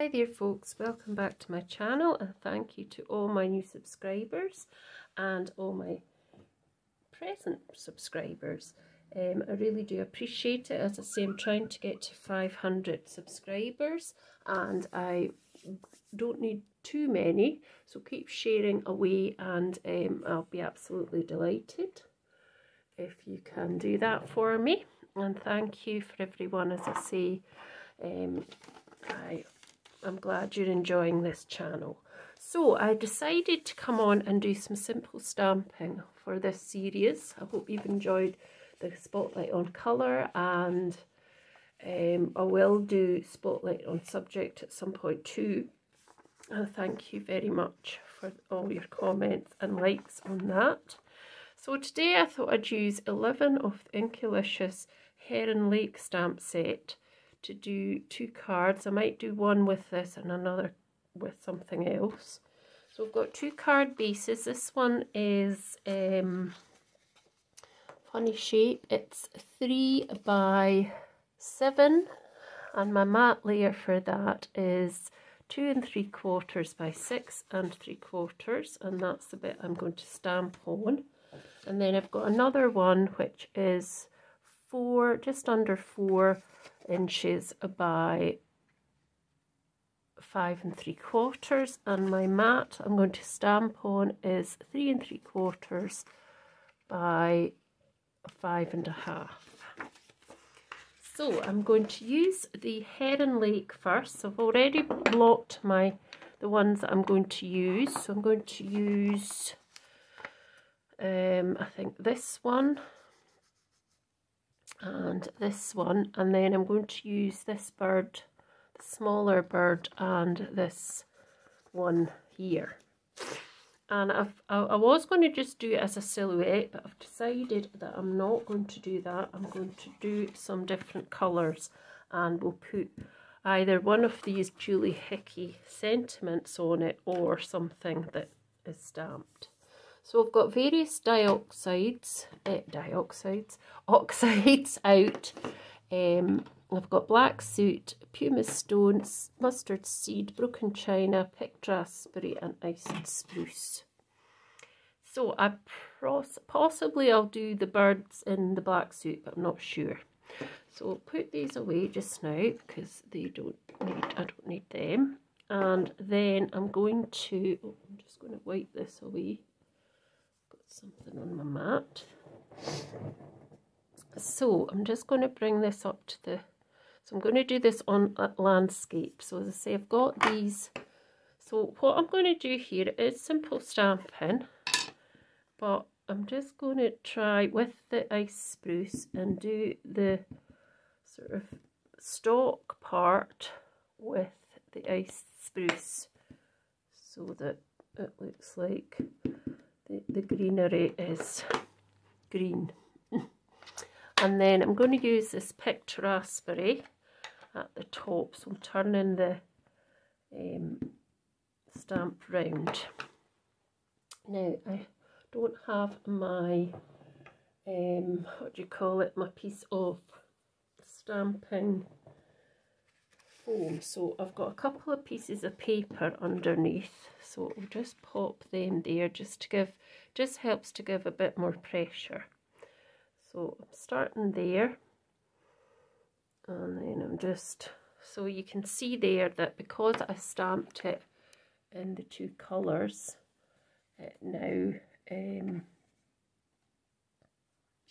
Hi there folks, welcome back to my channel and thank you to all my new subscribers and all my present subscribers. I really do appreciate it. As I say, I'm trying to get to 500 subscribers and I don't need too many, so keep sharing away and I'll be absolutely delighted if you can do that for me. And thank you for everyone. As I say, I'm glad you're enjoying this channel. So I decided to come on and do some simple stamping for this series. I hope you've enjoyed the spotlight on colour, and I will do spotlight on subject at some point too. And thank you very much for all your comments and likes on that. So today I thought I'd use 11 of the Inkalicious Heron Lake stamp set to do 2 cards. I might do one with this and another with something else. So I've got 2 card bases. This one is funny shape. It's 3 by 7 and my mat layer for that is 2 3/4 by 6 3/4, and that's the bit I'm going to stamp on. And then I've got another one which is 4, just under 4 inches by 5 3/4, and my mat I'm going to stamp on is 3 3/4 by 5 1/2. So I'm going to use the Heron Lake first. So I've already blocked the ones that I'm going to use. So I'm going to use I think this one and this one, and then I'm going to use this bird, the smaller bird, and this one here. And I was going to just do it as a silhouette, but I've decided that I'm not going to do that. I'm going to do some different colours, and we'll put either one of these Julie Hickey sentiments on it or something that is stamped. So I've got various oxides out. I've got black soot, pumice stone, mustard seed, broken china, picked raspberry and iced spruce. So possibly I'll do the birds in the black soot, but I'm not sure. So I'll put these away just now because I don't need them. And then I'm going to, I'm just going to wipe this away. Something on my mat. So I'm just going to bring this up to so I'm going to do this on landscape. So as I say, I've got these. So what I'm going to do here is simple stamping, but I'm just going to try with the ice spruce and do the sort of stalk part with the ice spruce so that it looks like the greenery is green. And then I'm going to use this picked raspberry at the top, so I'm turning the stamp round. Now I don't have my what do you call it, my piece of stamping foam, so I've got a couple of pieces of paper underneath, so I'll just pop them there just helps to give a bit more pressure. So I'm starting there, and then I'm just, so you can see there that because I stamped it in the 2 colours, it now you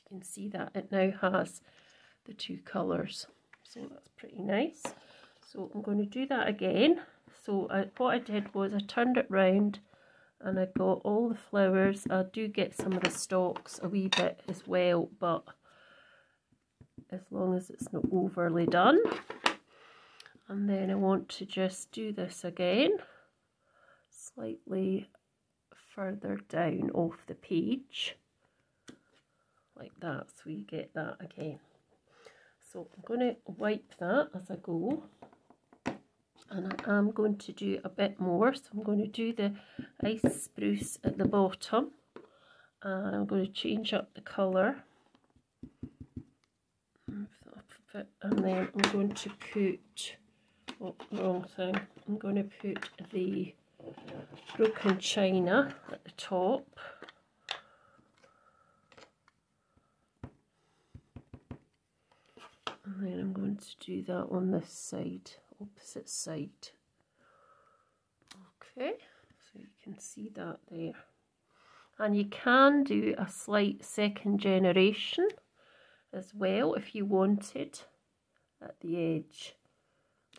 can see that it now has the 2 colours, so that's pretty nice. So I'm going to do that again. So what I did was I turned it round and I got all the flowers. I do get some of the stalks a wee bit as well, but as long as it's not overly done. And then I want to just do this again, slightly further down off the page, like that, so you get that again. So I'm going to wipe that as I go. And I am going to do a bit more, so I'm going to do the ice spruce at the bottom, and I'm going to change up the colour, and then I'm going to put Oh, wrong thing. I'm going to put the broken china at the top. And then I'm going to do that on this side, opposite side. Okay, so you can see that there. And you can do a slight second generation as well if you wanted at the edge,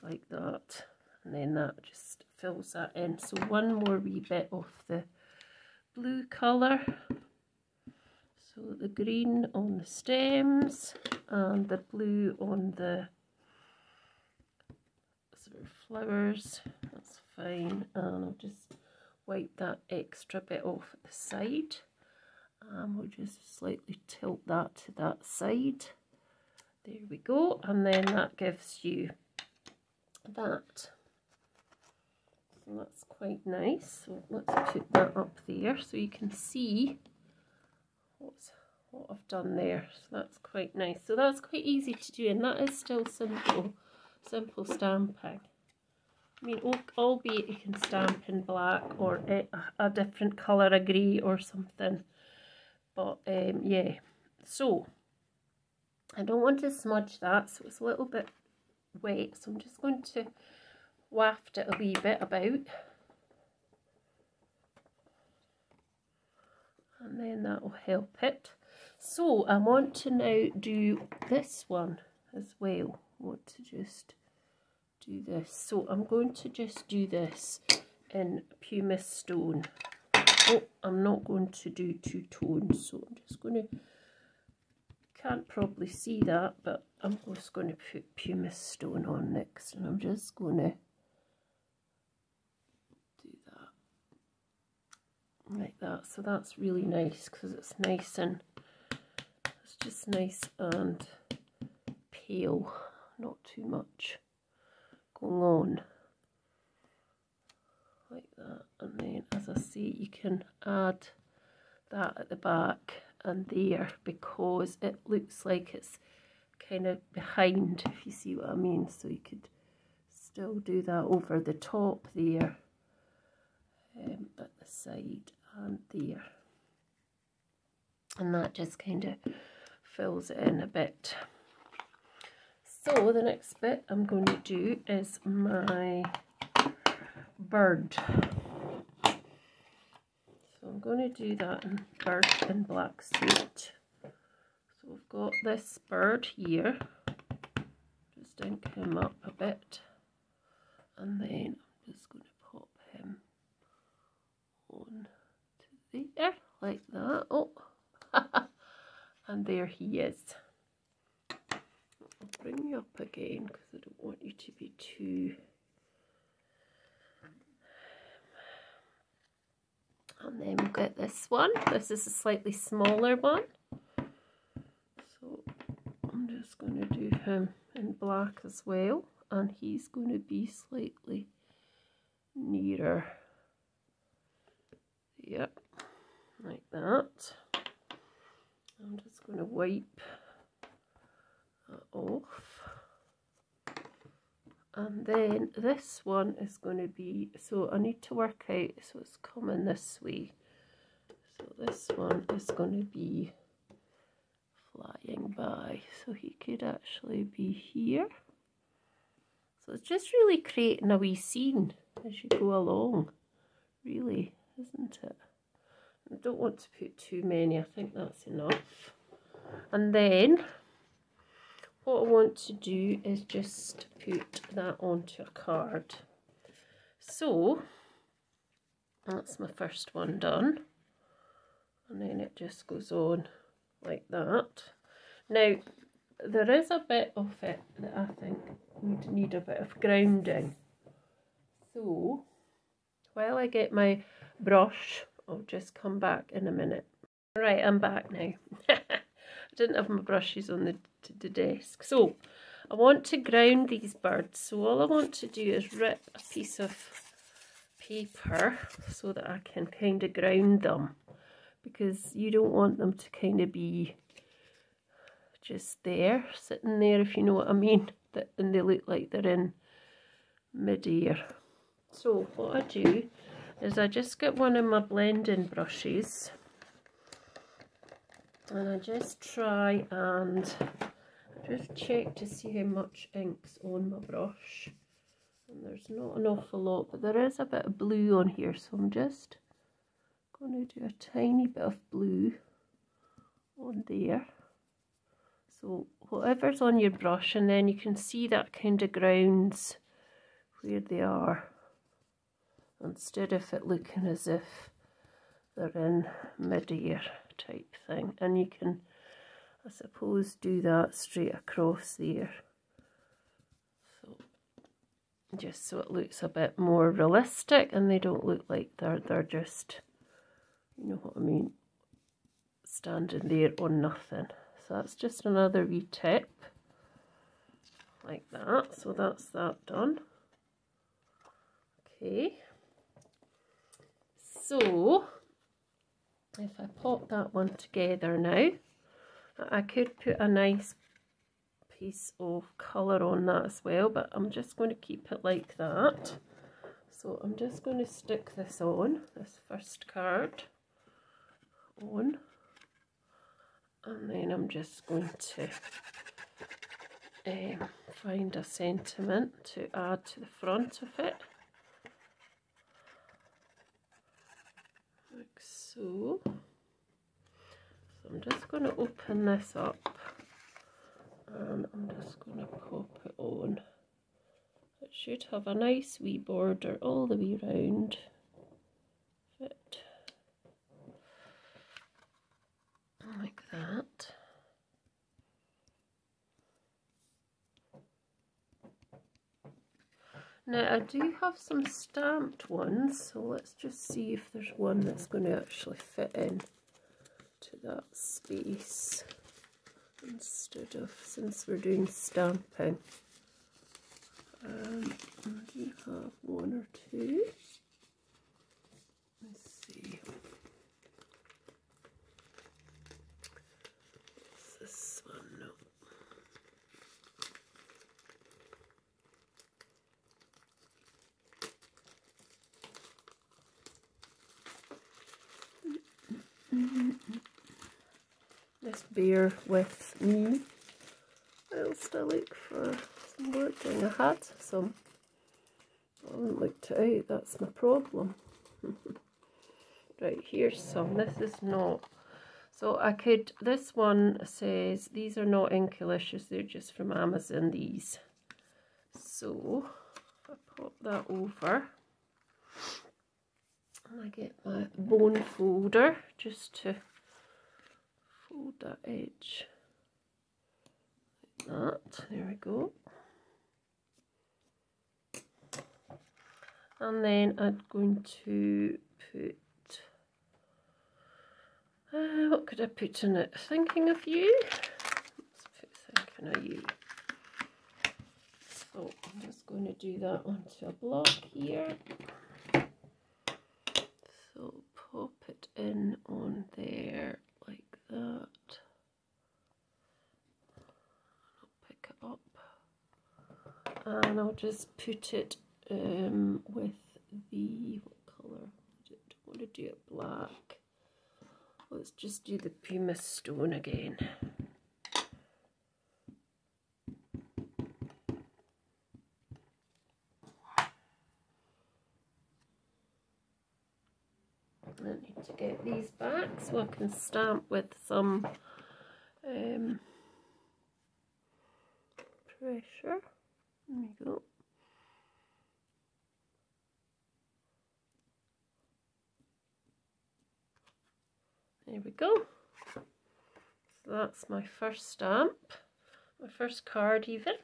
like that. And then that just fills that in. So one more wee bit of the blue colour. So the green on the stems and the blue on the sort of flowers. That's fine. And I'll just wipe that extra bit off at the side. And we'll just slightly tilt that to that side. There we go. And then that gives you that. So that's quite nice. So let's put that up there so you can see what I've done there. So that's quite nice. So that's quite easy to do, and that is still simple stamping. I mean, albeit you can stamp in black or a different colour, a grey or something. But yeah, so I don't want to smudge that, so it's a little bit wet. So I'm just going to waft it a wee bit about. And then that will help it. So I want to now do this one as well. I want to just do this. So I'm going to just do this in pumice stone. Oh, I'm not going to do two tones, so I'm just going to, can't probably see that, but I'm just going to put pumice stone on next, and I'm just going to do that like that. So that's really nice because it's nice and it's just nice and pale, not too much going on. Like that. And then, as I say, you can add that at the back and there because it looks like it's kind of behind, if you see what I mean. So you could still do that over the top there, at the side and there. And that just kind of fills it in a bit. So the next bit I'm going to do is my bird. So I'm going to do that in bird in black suit. So we've got this bird here. Just ink him up a bit, and then I'm just going to pop him on to there like that. Oh, and there he is. I'll bring you up again because I don't want you to be too. And then we'll get this one. This is a slightly smaller one. So I'm just going to do him in black as well. And he's going to be slightly nearer. Yep, like that. I'm just going to wipe that off. And then this one is going to be, so I need to work out, so it's coming this way. So this one is going to be flying by. So he could actually be here. So it's just really creating a wee scene as you go along, really, isn't it? I don't want to put too many, I think that's enough. And then what I want to do is just put that onto a card. So that's my first one done. And then it just goes on like that. Now, there is a bit of it that I think would need a bit of grounding. So while I get my brush, I'll just come back in a minute. Right, I'm back now. I didn't have my brushes on the desk. So I want to ground these birds. So all I want to do is rip a piece of paper so that I can kind of ground them, because you don't want them to kind of be just there, sitting there, if you know what I mean. And they look like they're in mid-ear. So what I do is I just get one of my blending brushes and I just try and just check to see how much ink's on my brush. And there's not an awful lot, but there is a bit of blue on here, so I'm just going to do a tiny bit of blue on there. So whatever's on your brush, and then you can see that kind of grounds where they are, instead of it looking as if they're in mid-ear type thing. And you can, I suppose, do that straight across there. So just so it looks a bit more realistic and they don't look like they're just, you know what I mean, standing there on nothing. So that's just another wee tip like that. So that's that done. Okay, so if I pop that one together now, I could put a nice piece of colour on that as well, but I'm just going to keep it like that. So I'm just going to stick this on, this first card on, and then I'm just going to find a sentiment to add to the front of it. Like so. So I'm just going to open this up and I'm just going to pop it on. It should have a nice wee border all the way round it, like that. Now I do have some stamped ones, so let's just see if there's one that's going to actually fit in to that space instead of, since we're doing stamping. I do have one or two. Let's see. What's this one? No. Just bear with me whilst I look for some wording. I had some, I haven't looked it out, that's my problem. Right, here's some. This is not, so I could, this one says these are not Inkalicious, they're just from Amazon, these. So I pop that over and I get my bone folder just to fold that edge like that. There we go. And then I'm going to put, what could I put in it? Thinking of You. Let's put Thinking of You. So I'm just going to do that onto a block here. So pop it in on there like that. I'll pick it up and I'll just put it with the, what colour? I don't want to do it black. Let's just do the pumice stone again. I need to get these back so I can stamp with some pressure. There we go. There we go. So that's my first stamp, my first card even.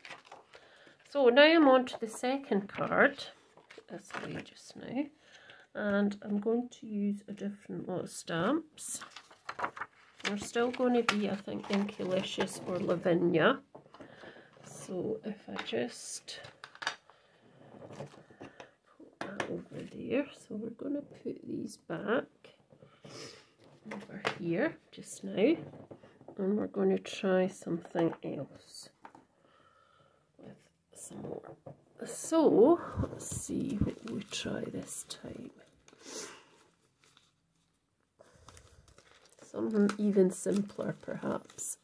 So now I'm on to the second card. Put this away just now. And I'm going to use a different lot of stamps. They're still going to be, I think, Inkalicious or Lavinia. So if I just put that over there. So we're going to put these back over here just now. And we're going to try something else with some more So let's see what we try this time. Something even simpler, perhaps.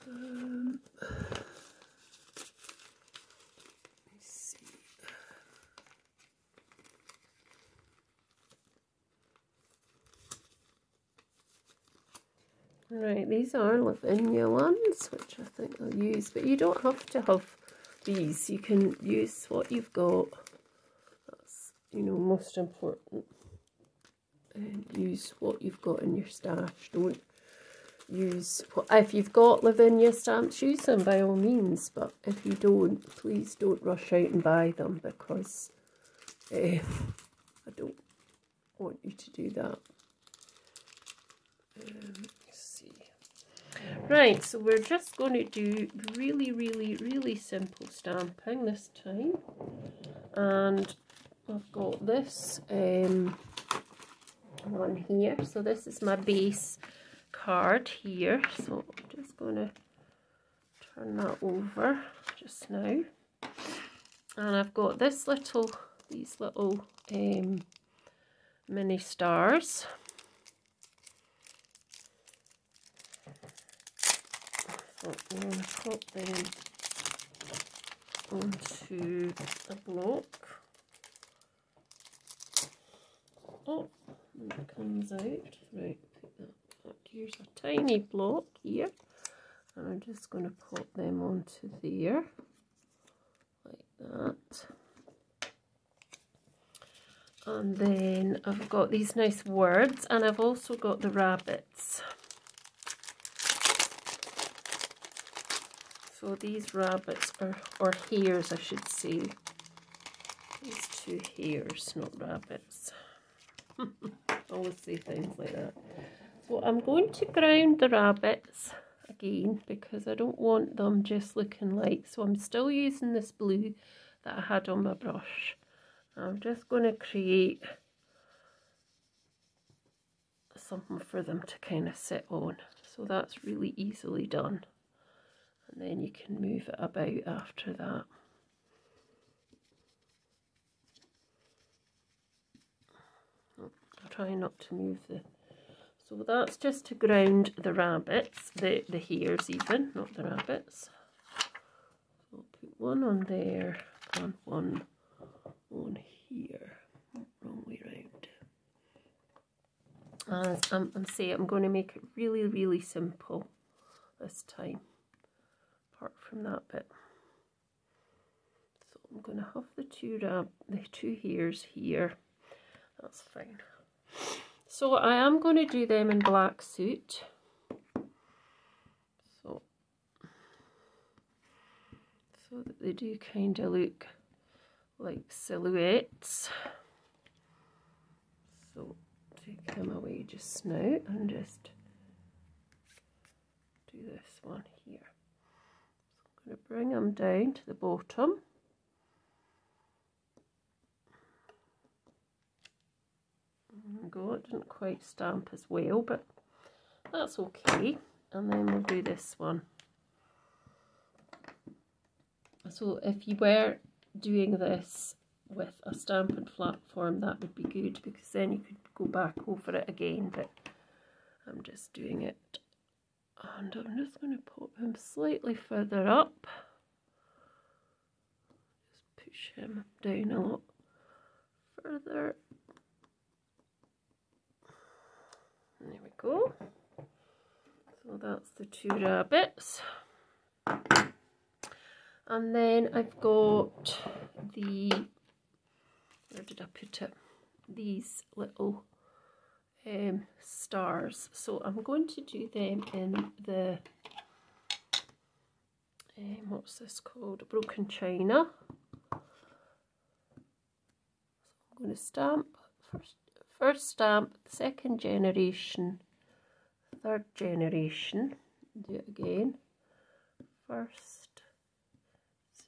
Let's see. Right, these are Lavinia ones, which I think I'll use, but you don't have to have these. You can use what you've got. That's, you know, most important. And use what you've got in your stash. Don't use, if you've got Lavinia stamps, use them by all means, but if you don't, please don't rush out and buy them, because I don't want you to do that. Let's see. Right, so we're just going to do really simple stamping this time, and I've got this one here. So this is my base card here, so I'm just going to turn that over just now, and I've got these little mini stars. So I'm going to put them onto a block. Oh, and it comes out. Right, pick that up. Here's a tiny block here, and I'm just going to put them onto there, like that. And then I've got these nice words, and I've also got the rabbits. So these rabbits are, or hares I should say. These two hares, not rabbits. I always say things like that. So I'm going to ground the rabbits again, because I don't want them just looking like, so I'm still using this blue that I had on my brush. I'm just going to create something for them to kind of sit on. So that's really easily done. And then you can move it about after that. I'll try not to move the... So that's just to ground the rabbits, the hares even, not the rabbits. So I'll put one on there and one on here. Wrong way round. As I'm saying, I'm going to make it really simple this time, apart from that bit. So I'm going to have the two hares here. That's fine. So I am going to do them in black soot. So that they do kind of look like silhouettes. So take them away just now and just do this one here. So I'm going to bring them down to the bottom. There we go, it didn't quite stamp as well, but that's okay. And then we'll do this one. So if you were doing this with a stamping platform, that would be good, because then you could go back over it again, but I'm just doing it, and I'm just going to pop him slightly further up, just push him down a lot further. There we go. So that's the two rabbits. And then I've got the, where did I put it? These little stars. So I'm going to do them in the, what's this called? Broken china. So I'm going to stamp first stamp, second generation, third generation. Do it again. First,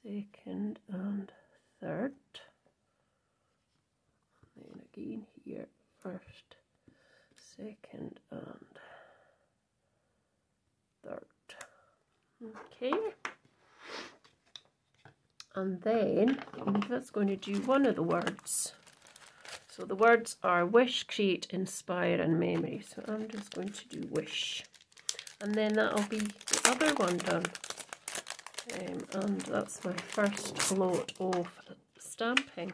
second and third. And then again here, first, second and third. Okay. And then that's going to do one of the words. So the words are wish, create, inspire and memory. So I'm just going to do wish. And then that'll be the other one done. And that's my first lot of stamping.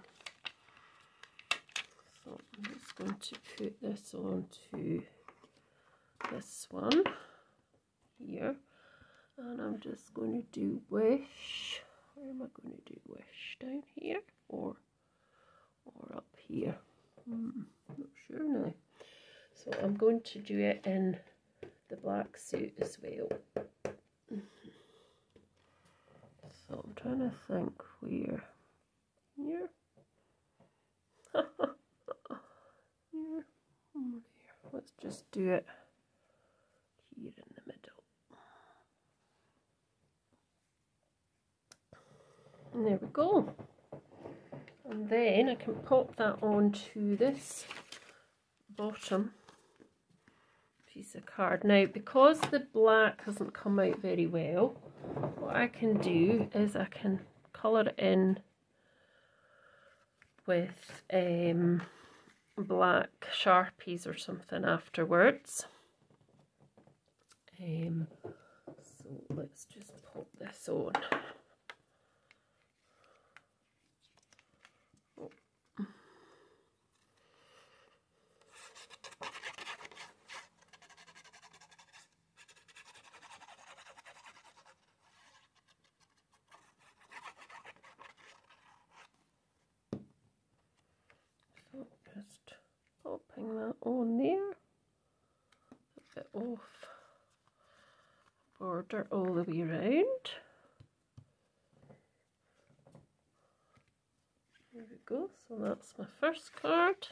So I'm just going to put this onto this one here. And I'm just going to do wish. Where am I going to do wish? Down here or up here? Not sure now. So I'm going to do it in the black suit as well. So I'm trying to think where. Here. Here. Over there. Let's just do it here in the middle. And there we go. And then I can pop that onto this bottom piece of card. Now, because the black hasn't come out very well, what I can do is I can colour it in with black Sharpies or something afterwards. So let's just pop this on. Just popping that on there, a bit off border all the way around. There we go, so that's my first card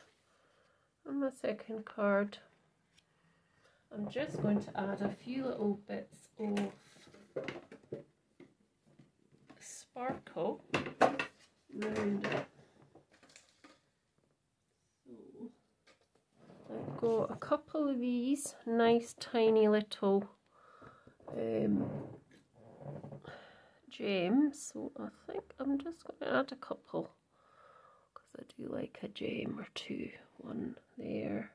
and my second card. I'm just going to add a few little bits of sparkle around it. I've got a couple of these nice tiny little gems, so I think I'm just going to add a couple because I do like a gem or two. One there.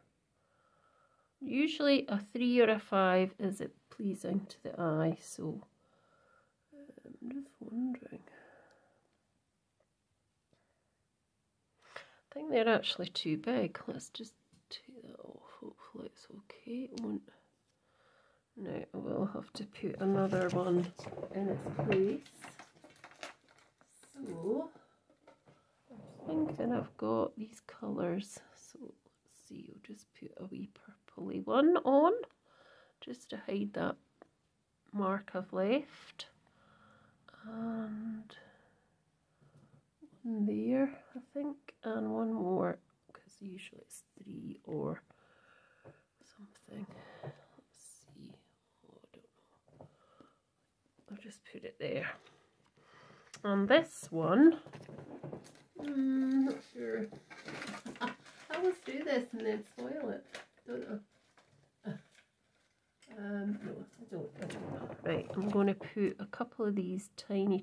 Usually a 3 or a 5 is it pleasing to the eye, so I'm just wondering. I think they're actually too big. Let's just take that off. Hopefully it's okay. It won't. No, I will have to put another one in its place. So I'm thinking I've got these colours. So let's see, I'll just put a wee purpley one on just to hide that mark I've left. And one there, I think, and one more, because usually it's 3 or something. Let's see. Oh, I don't know. I'll just put it there. And this one, not sure. I always do this and then spoil it, don't I? No, I don't. Right, I'm going to put a couple of these tiny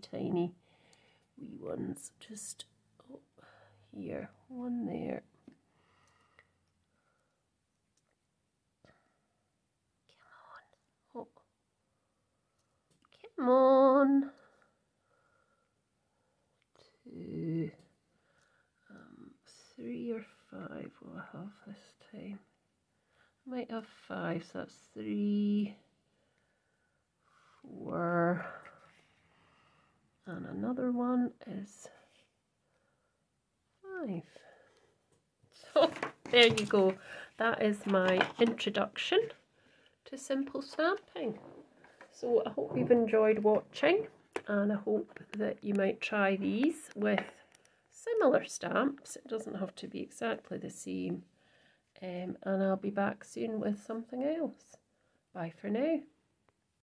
wee ones just here, one there. Come on. Oh. Come on. 2, 3 or 5 will I have this time. I might have 5, so that's 3, 4, and another one is 5. So there you go. That is my introduction to simple stamping. So I hope you've enjoyed watching, and I hope that you might try these with similar stamps. It doesn't have to be exactly the same. And I'll be back soon with something else. Bye for now.